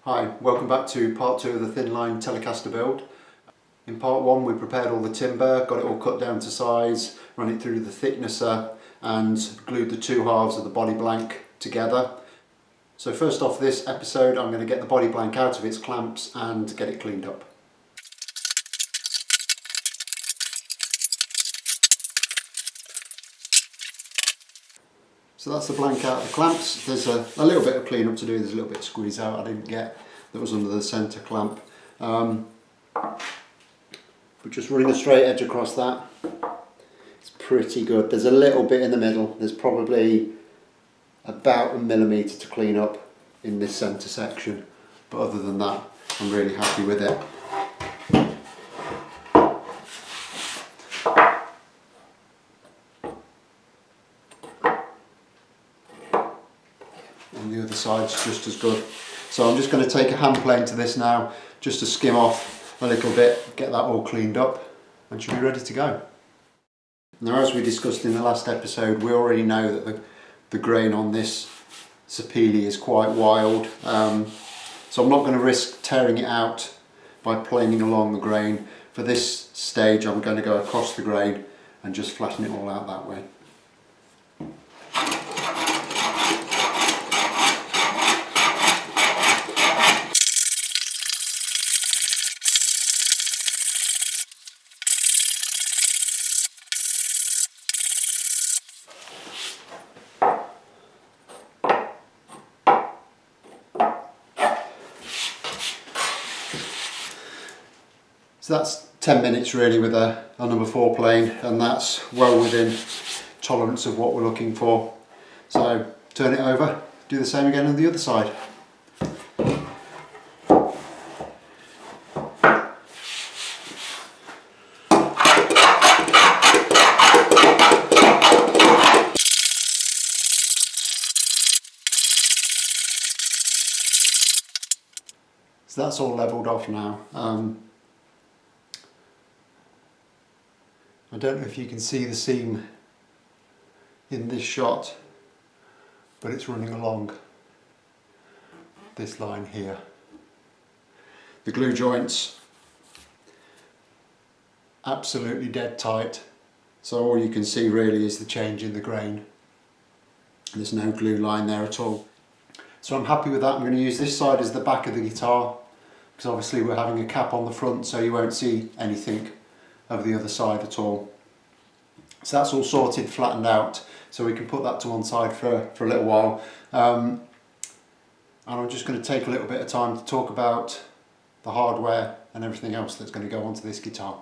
Hi, welcome back to part 2 of the Thinline Telecaster build. In part 1 we prepared all the timber, got it all cut down to size, ran it through the thicknesser and glued the two halves of the body blank together. So first off this episode I'm going to get the body blank out of its clamps and get it cleaned up. So that's the blank out of the clamps. There's a little bit of clean up to do, there's a little bit of squeeze out I didn't get that was under the centre clamp. But just running a straight edge across that, it's pretty good. There's a little bit in the middle, there's probably about 1 millimetre to clean up in this centre section. But other than that, I'm really happy with it. And the other side's just as good. So I'm just going to take a hand plane to this now, just to skim off a little bit, get that all cleaned up, and should be ready to go. Now, as we discussed in the last episode, we already know that the grain on this sapele is quite wild, so I'm not going to risk tearing it out by planing along the grain. For this stage I'm going to go across the grain and just flatten it all out that way. So that's 10 minutes really with a number 4 plane, and that's well within tolerance of what we're looking for. So turn it over, do the same again on the other side. So that's all levelled off now. I don't know if you can see the seam in this shot, but it's running along this line here. The glue joints absolutely dead tight, so all you can see really is the change in the grain. There's no glue line there at all. So I'm happy with that. I'm going to use this side as the back of the guitar, because obviously we're having a cap on the front, so you won't see anything of the other side at all. So that's all sorted, flattened out, so we can put that to one side for a little while. And I'm just going to take a little bit of time to talk about the hardware and everything else that's going to go onto this guitar.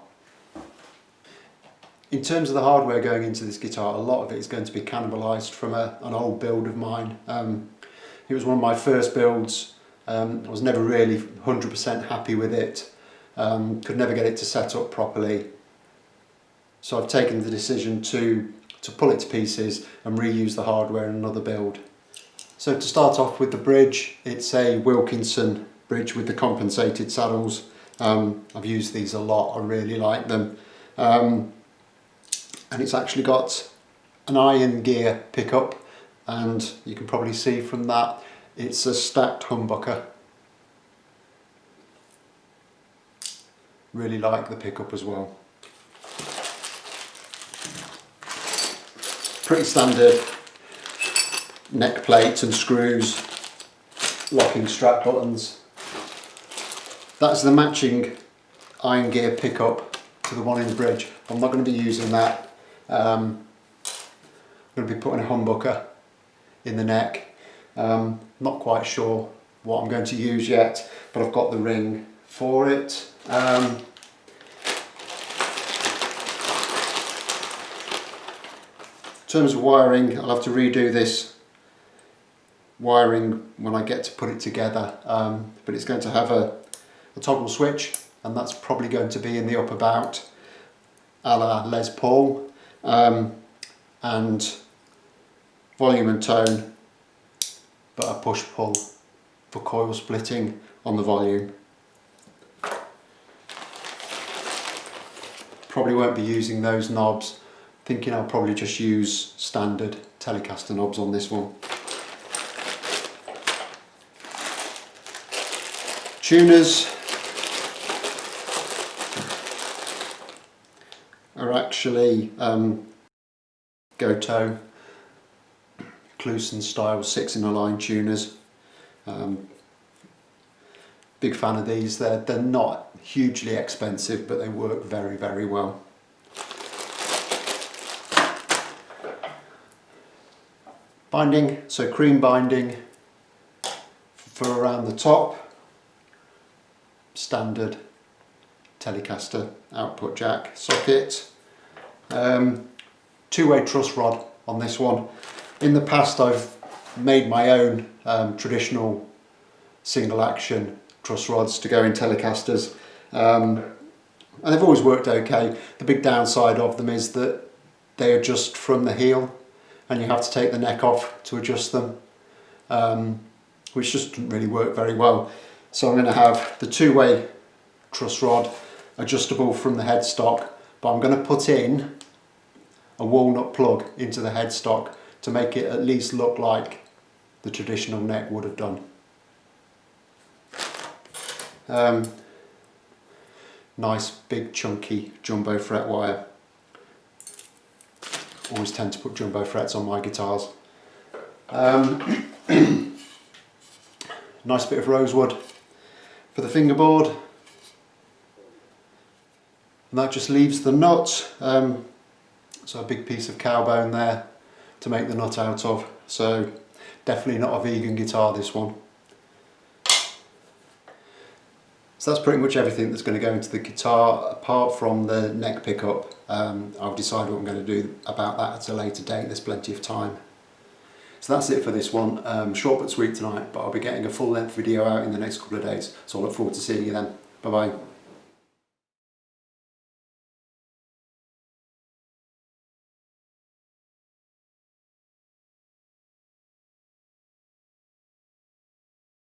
In terms of the hardware going into this guitar, a lot of it is going to be cannibalised from an old build of mine. It was one of my first builds. I was never really 100% happy with it. Could never get it to set up properly. So I've taken the decision to pull it to pieces and reuse the hardware in another build. So to start off with the bridge, it's a Wilkinson bridge with the compensated saddles. I've used these a lot, I really like them. And it's actually got an iron gear pickup, and you can probably see from that it's a stacked humbucker. Really like the pickup as well. Pretty standard neck plates and screws, locking strap buttons. That's the matching iron gear pickup to the one in the bridge. I'm not going to be using that. I'm going to be putting a humbucker in the neck. Not quite sure what I'm going to use yet, but I've got the ring for it. In terms of wiring, I'll have to redo this wiring when I get to put it together, but it's going to have a toggle switch, and that's probably going to be in the up about a la Les Paul, and volume and tone, but a push-pull for coil splitting on the volume. Probably won't be using those knobs. Thinking I'll probably just use standard Telecaster knobs on this one. Tuners are actually Gotoh Clusen style 6-in-a-line tuners. Big fan of these. They're not hugely expensive, but they work very, very well. Binding, so cream binding for around the top. Standard Telecaster output jack socket. Two-way truss rod on this one. In the past I've made my own traditional single action truss rods to go in Telecasters, and they've always worked okay. The big downside of them is that they adjust from the heel and you have to take the neck off to adjust them, which just doesn't really work very well. So I'm going to have the two-way truss rod adjustable from the headstock, but I'm going to put in a walnut plug into the headstock to make it at least look like the traditional neck would have done. Nice big chunky jumbo fret wire. Always tend to put jumbo frets on my guitars. Nice bit of rosewood for the fingerboard, and that just leaves the nut. So a big piece of cow bone there to make the nut out of. So definitely not a vegan guitar, this one. So that's pretty much everything that's going to go into the guitar, apart from the neck pickup. I've decided what I'm going to do about that at a later date. There's plenty of time. So that's it for this one. Short but sweet tonight, but I'll be getting a full length video out in the next couple of days. So I look forward to seeing you then. Bye bye.